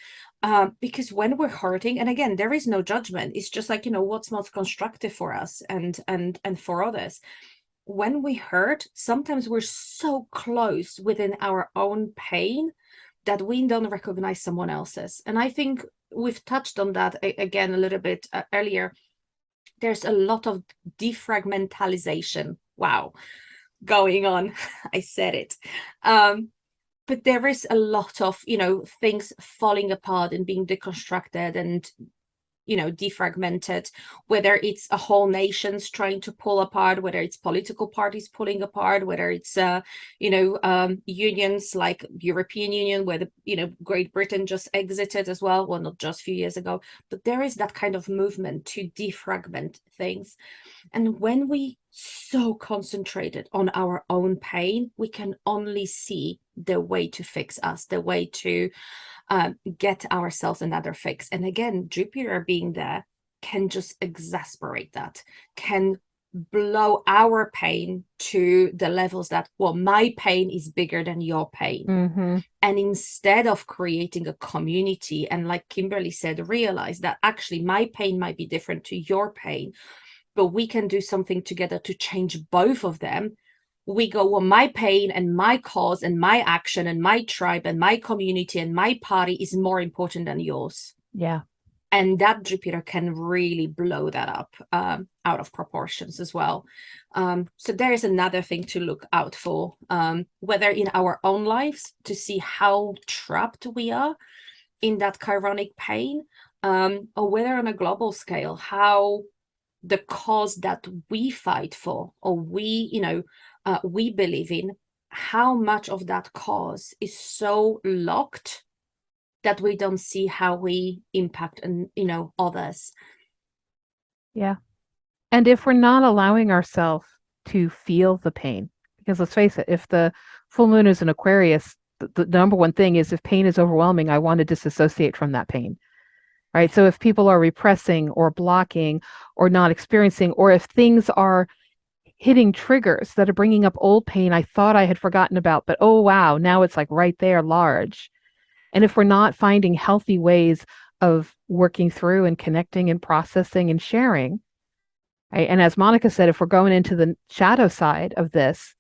Because when we're hurting, and again, there is no judgment. It's just like, what's most constructive for us and for others. When we hurt, sometimes we're so close within our own pain that we don't recognize someone else's. And I think we've touched on that again a little bit earlier. There's a lot of defragmentalization, going on. I said it. But there is a lot of, things falling apart and being deconstructed and, defragmented, whether it's a whole nations trying to pull apart, whether it's political parties pulling apart, whether it's, unions like European Union, where Great Britain just exited as well. Well, not just a few years ago, but there is that kind of movement to defragment things. And when we so concentrated on our own pain, we can only see the way to fix us, the way to get ourselves another fix. And again, Jupiter being there can just exasperate that, can blow our pain to the levels that, my pain is bigger than your pain. Mm-hmm. And instead of creating a community, and like Kimberly said, realize that actually my pain might be different to your pain, but we can do something together to change both of them. We go, my pain and my cause and my action and my tribe and my community and my party is more important than yours. Yeah. And that Jupiter can really blow that up out of proportions as well. So there's another thing to look out for, whether in our own lives, to see how trapped we are in that chironic pain, or whether on a global scale, how the cause that we fight for, or we believe in, how much of that cause is so locked that we don't see how we impact and others. Yeah. And if we're not allowing ourselves to feel the pain, because let's face it, if the full moon is in Aquarius, the number one thing is if pain is overwhelming, I want to disassociate from that pain. Right. So if people are repressing or blocking or not experiencing, or if things are hitting triggers that are bringing up old pain I thought I had forgotten about, but oh, wow, now it's like right there, large. And if we're not finding healthy ways of working through and connecting and processing and sharing, right? And as Monika said, if we're going into the shadow side of this,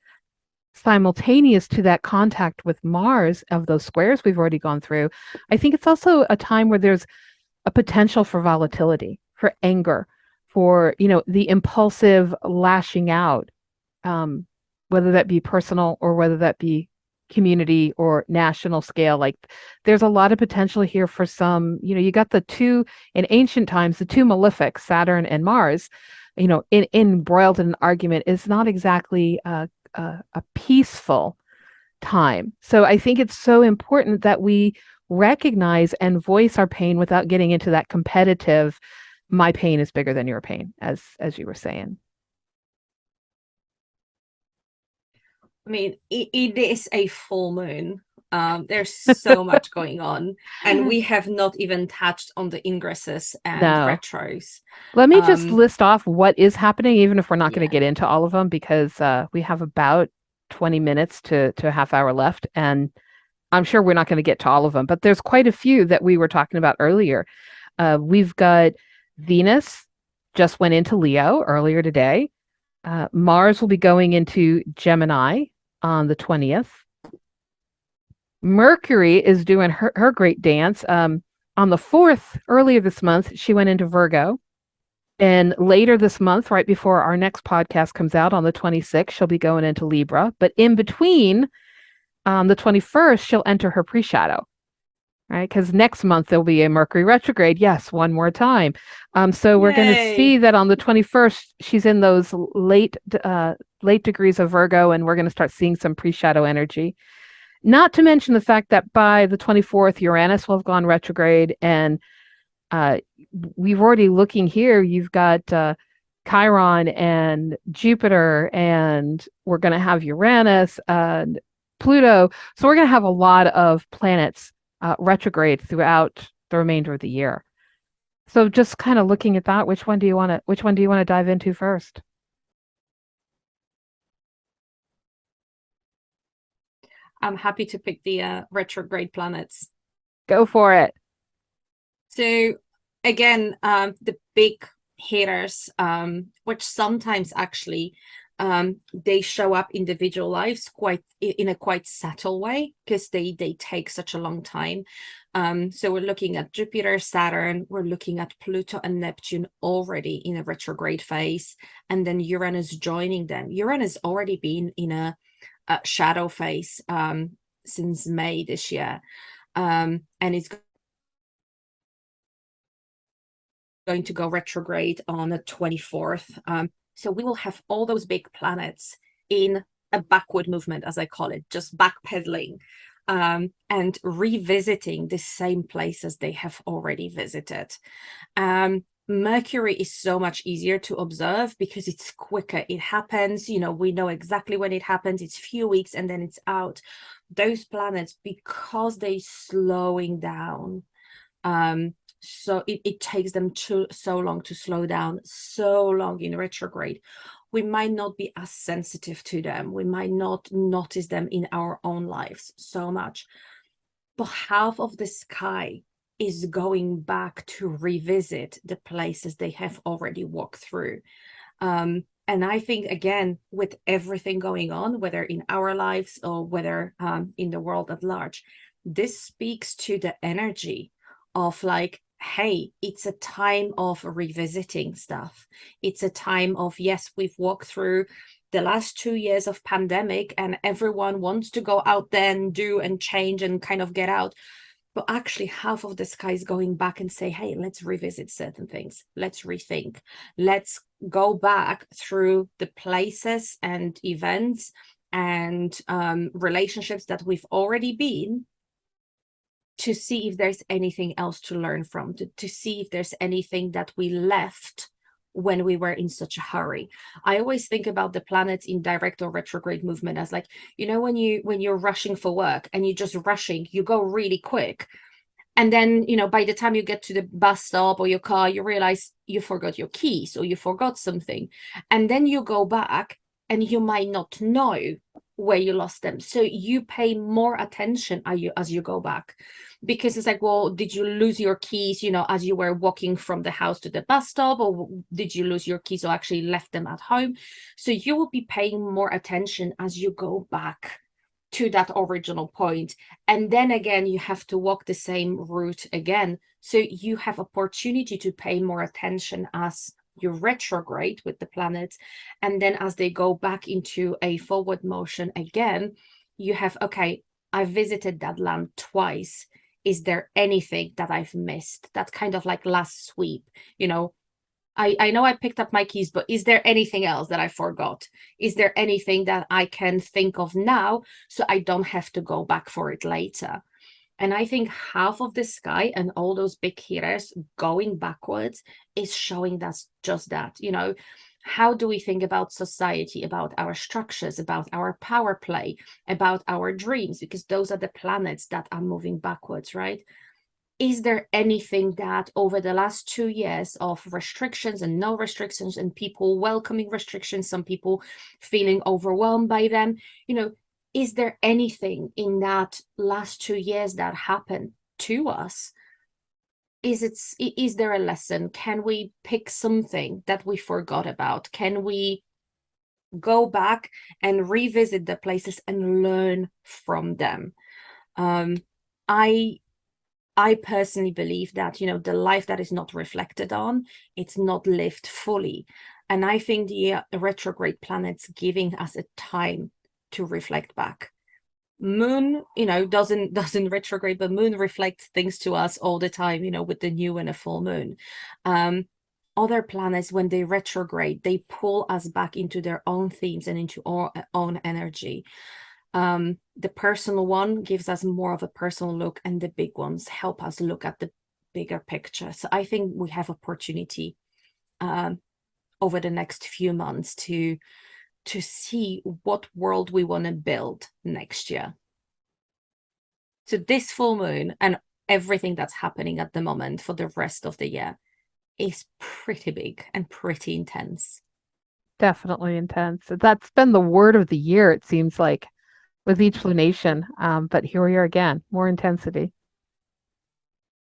simultaneous to that contact with Mars of those squares we've already gone through, I think it's also a time where there's a potential for volatility, for anger, for the impulsive lashing out, whether that be personal or whether that be community or national scale. Like there's a lot of potential here for some, you got the two in ancient times, the two malefics, Saturn and Mars, embroiled in an argument is not exactly a peaceful time. So I think it's so important that we recognize and voice our pain without getting into that competitive, my pain is bigger than your pain, as you were saying. I mean, it is a full moon. There's so much going on, and we have not even touched on the ingresses and retros. Let me just list off what is happening, even if we're not going to get into all of them, because we have about 20 minutes to a half hour left, and I'm sure we're not going to get to all of them, but there's quite a few that we were talking about earlier. We've got Venus just went into Leo earlier today. Mars will be going into Gemini on the 20th. Mercury is doing her great dance. On the 4th, earlier this month, she went into Virgo. And later this month, right before our next podcast comes out on the 26th, she'll be going into Libra. But in between, the 21st, she'll enter her pre-shadow, right? Because next month there'll be a Mercury retrograde. Yes, one more time. So we're going to see that on the 21st, she's in those late degrees of Virgo, and we're going to start seeing some pre-shadow energy. Not to mention the fact that by the 24th, Uranus will have gone retrograde, and we've already looking here, you've got Chiron and Jupiter, and we're going to have Uranus and Pluto. So we're going to have a lot of planets retrograde throughout the remainder of the year. So just kind of looking at that, which one do you want to dive into first? I'm happy to pick the retrograde planets. Go for it. So again, the big hitters, which sometimes actually they show up in individual lives in a quite subtle way, because they take such a long time. So we're looking at Jupiter, Saturn, we're looking at Pluto and Neptune already in a retrograde phase, and then Uranus joining them. Uranus already been in a shadow phase since May this year, and it's going to go retrograde on the 24th. So we will have all those big planets in a backward movement, as I call it, just backpedaling and revisiting the same places they have already visited. Mercury is so much easier to observe because it's quicker. It happens, we know exactly when it happens. It's few weeks and then it's out. Those planets, because they're slowing down, so it takes them so long to slow down, so long in retrograde. We might not be as sensitive to them. We might not notice them in our own lives so much. But half of the sky is going back to revisit the places they have already walked through. And I think, again, with everything going on, whether in our lives or whether in the world at large, this speaks to the energy of like hey, it's a time of revisiting stuff. It's a time of, yes, we've walked through the last 2 years of pandemic and everyone wants to go out there and do and change and kind of get out. But actually, half of the sky is going back and say, hey, let's revisit certain things. Let's rethink. Let's go back through the places and events and relationships that we've already been, to see if there's anything else to learn from, to see if there's anything that we left when we were in such a hurry. I always think about the planets in direct or retrograde movement as like, when you're rushing for work and you're just rushing, you go really quick. And then, by the time you get to the bus stop or your car, you realize you forgot your keys or you forgot something. And then you go back and you might not know where you lost them. So you pay more attention as you go back, because it's like, well, did you lose your keys, as you were walking from the house to the bus stop, or did you lose your keys or actually left them at home? So you will be paying more attention as you go back to that original point. And then again, you have to walk the same route again. So you have opportunity to pay more attention as you retrograde with the planets. And then as they go back into a forward motion again, you have, okay, I visited that land twice. Is there anything that I've missed? That kind of like last sweep, I know I picked up my keys, but is there anything else that I forgot? Is there anything that I can think of now so I don't have to go back for it later? And I think half of the sky and all those big heroes going backwards is showing us just that. How do we think about society, about our structures, about our power play, about our dreams? Because those are the planets that are moving backwards, right? Is there anything that over the last 2 years of restrictions and no restrictions and people welcoming restrictions, some people feeling overwhelmed by them, is there anything in that last 2 years that happened to us? Is there a lesson? Can we pick something that we forgot about? Can we go back and revisit the places and learn from them? I personally believe that, the life that is not reflected on, it's not lived fully. And I think the retrograde planets giving us a time to reflect back. Moon, doesn't retrograde, but Moon reflects things to us all the time, with the new and a full moon. Other planets, when they retrograde, they pull us back into their own themes and into our own energy. The personal one gives us more of a personal look, and the big ones help us look at the bigger picture. So I think we have opportunity over the next few months to see what world we want to build next year. So this full moon and everything that's happening at the moment for the rest of the year is pretty big and pretty intense. Definitely intense. That's been the word of the year, it seems like, with each lunation. But here we are again, more intensity.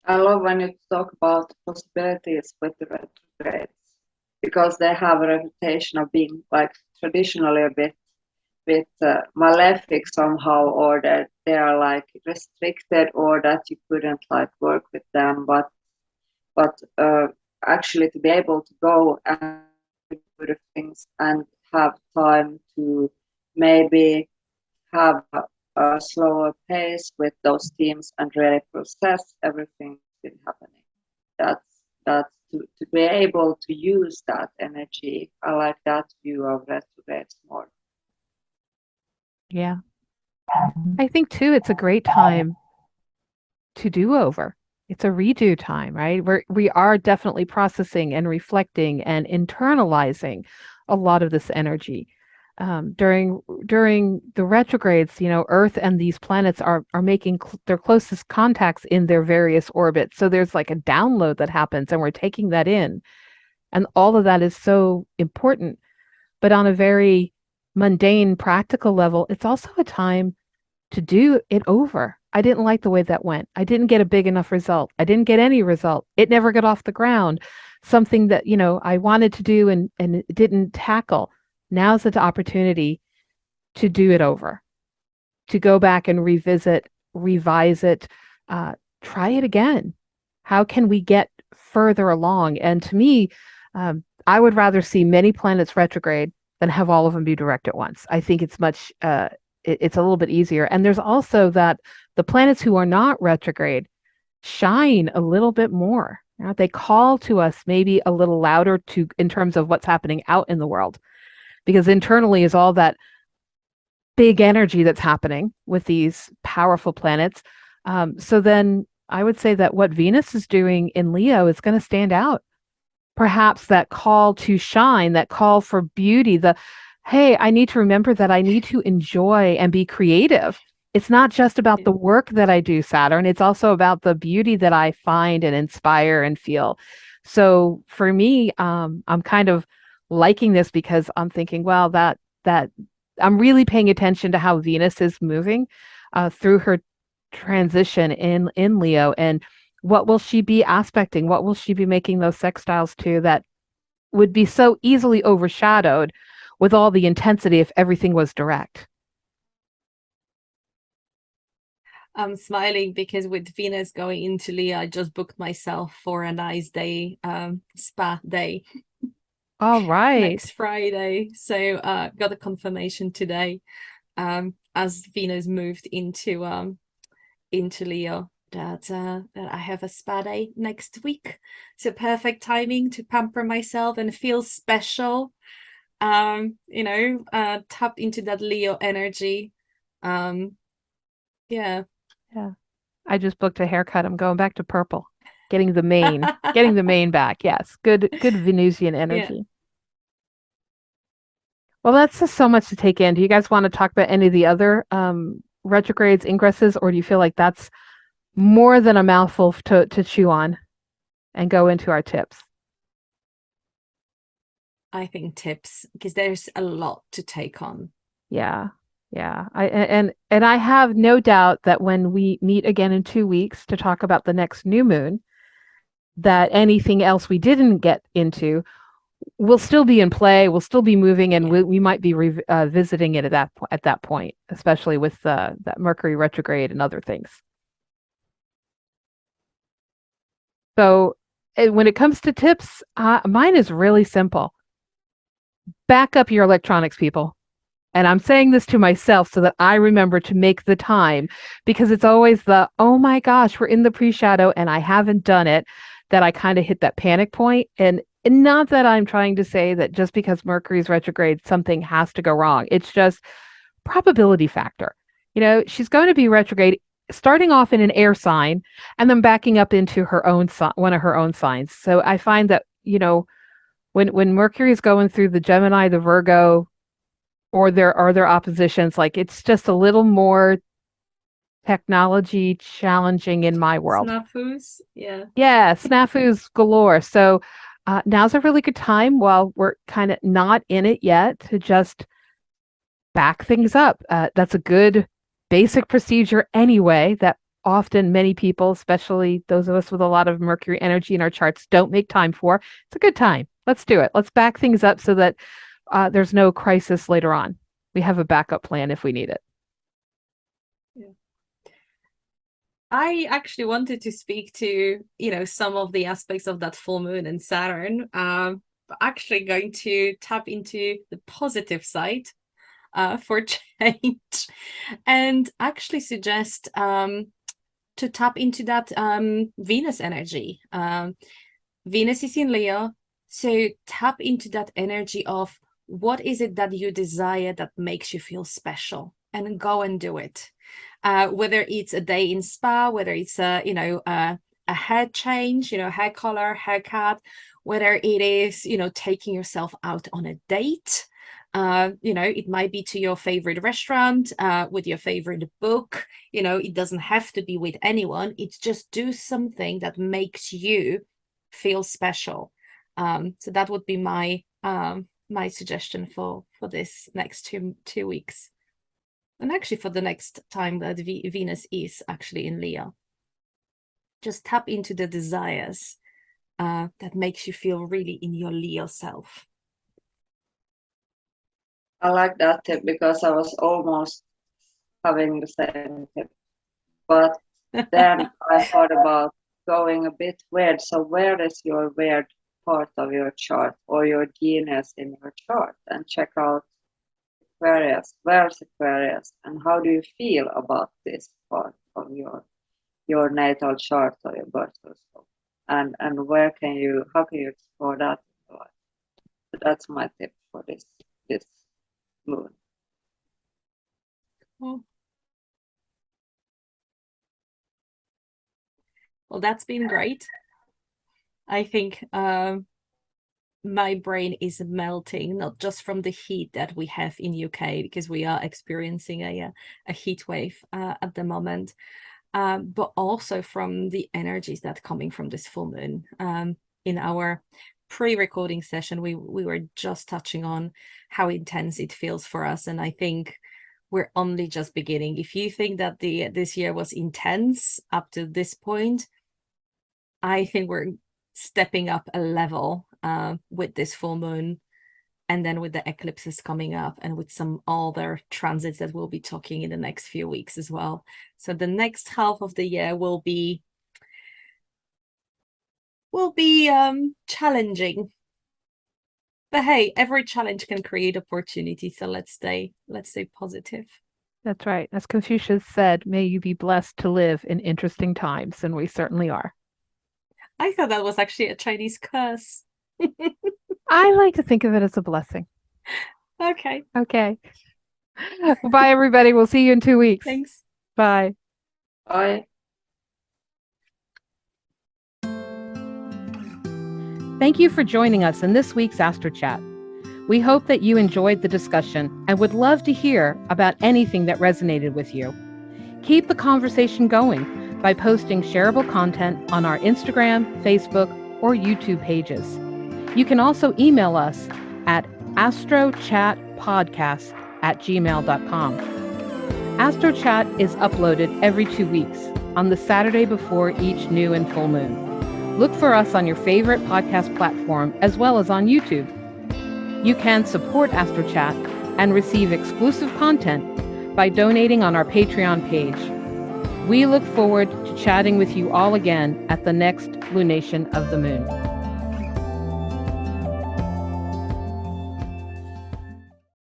I love when you talk about possibilities with the retrogrades, because they have a reputation of being like traditionally a bit malefic somehow, or that they are like restricted, or that you couldn't like work with them. But actually to be able to go and do the things and have time to maybe have a slower pace with those teams and really process everything that's been happening. That's to be able to use that energy. I like that view of retrogrades more. Yeah. I think too, it's a great time to do over. It's a redo time, right? We are definitely processing and reflecting and internalizing a lot of this energy. During the retrogrades, Earth and these planets are making their closest contacts in their various orbits. So there's like a download that happens, and we're taking that in, and all of that is so important. But on a very mundane, practical level, it's also a time to do it over. I didn't like the way that went. I didn't get a big enough result. I didn't get any result. It never got off the ground. Something that, I wanted to do and it didn't tackle. Now's the opportunity to do it over, to go back and revisit, revise it, try it again. How can we get further along? And to me, I would rather see many planets retrograde than have all of them be direct at once. I think it's much, it's a little bit easier. And there's also that the planets who are not retrograde shine a little bit more. You know, they call to us maybe a little louder to in terms of what's happening out in the world, because internally is all that big energy that's happening with these powerful planets. So then I would say that what Venus is doing in Leo is going to stand out. Perhaps that call to shine, that call for beauty, the hey, I need to remember that I need to enjoy and be creative. It's not just about the work that I do, Saturn. It's also about the beauty that I find and inspire and feel. So for me, I'm kind of liking this because I'm thinking, well, that I'm really paying attention to how Venus is moving through her transition in Leo, and what will she be aspecting? What will she be making those sextiles to that would be so easily overshadowed with all the intensity if everything was direct? I'm smiling because with Venus going into Leo, I just booked myself for a nice day, spa day All right. next Friday. So got a confirmation today as Venus moved into Leo that I have a spa day next week. So perfect timing to pamper myself and feel special. Tap into that Leo energy. Yeah. Yeah. I just booked a haircut. I'm going back to purple. Getting the mane back. Yes. Good Venusian energy. Well, that's just so much to take in. Do you guys want to talk about any of the other retrogrades, ingresses, or do you feel like that's more than a mouthful to chew on and go into our tips? I think tips, because there's a lot to take on. Yeah. And I have no doubt that when we meet again in 2 weeks to talk about the next new moon, that anything else we didn't get into will still be in play, will still be moving, and we might be visiting it at that point, especially with that Mercury retrograde and other things. So when it comes to tips, mine is really simple. Back up your electronics, people. And I'm saying this to myself so that I remember to make the time, because it's always oh my gosh, we're in the pre-shadow and I haven't done it, that I kind of hit that panic point. And not that I'm trying to say that just because Mercury's retrograde, something has to go wrong. It's just probability factor. You know, she's going to be retrograde, starting off in an air sign and then backing up into her own one of her own signs. So I find that, when Mercury is going through the Gemini, the Virgo, or there are their oppositions, like it's just a little more technology challenging in my world. Snafus, yeah. Yeah, snafus galore. So now's a really good time, while we're kind of not in it yet, to just back things up. That's a good basic procedure anyway, that often many people, especially those of us with a lot of Mercury energy in our charts, don't make time for. It's a good time. Let's do it. Let's back things up so that there's no crisis later on. We have a backup plan if we need it. Yeah. I actually wanted to speak to, some of the aspects of that full moon and Saturn. Actually going to tap into the positive side for change, and actually suggest to tap into that Venus energy. Venus is in Leo, so tap into that energy of what is it that you desire that makes you feel special, and go and do it. Whether it's a day in spa, whether it's a hair change, hair color, haircut, whether it is, taking yourself out on a date. It might be to your favorite restaurant, with your favorite book. It doesn't have to be with anyone. It's just do something that makes you feel special. So that would be my suggestion for this next two weeks, and actually for the next time that Venus is actually in Leo. Just tap into the desires that makes you feel really in your Leo self. I like that tip because I was almost having the same tip. But then I thought about going a bit weird. So where is your weird part of your chart or your genius in your chart? And check out Aquarius. Where's Aquarius? And how do you feel about this part of your natal chart or your birth horoscope? And how can you explore that in your life? So that's my tip for this moon. Cool. Well, that's been great. I think my brain is melting, not just from the heat that we have in UK, because we are experiencing a heat wave at the moment, but also from the energies that are coming from this full moon. In our pre-recording session, we were just touching on how intense it feels for us, and I think we're only just beginning. If you think that this year was intense up to this point, I think we're stepping up a level with this full moon, and then with the eclipses coming up, and with some other transits that we'll be talking in the next few weeks as well. So the next half of the year will be challenging, but hey, every challenge can create opportunity. So let's stay positive. That's right. As Confucius said, may you be blessed to live in interesting times, and we certainly are. I thought that was actually a Chinese curse. I like to think of it as a blessing. Okay. Okay. Bye, everybody. We'll see you in 2 weeks. Thanks. Bye. Bye. Thank you for joining us in this week's Astro Chat. We hope that you enjoyed the discussion and would love to hear about anything that resonated with you. Keep the conversation going by posting shareable content on our Instagram, Facebook, or YouTube pages. You can also email us at astrochatpodcast@gmail.com. AstroChat is uploaded every 2 weeks on the Saturday before each new and full moon. Look for us on your favorite podcast platform as well as on YouTube. You can support AstroChat and receive exclusive content by donating on our Patreon page. We look forward to chatting with you all again at the next lunation of the moon.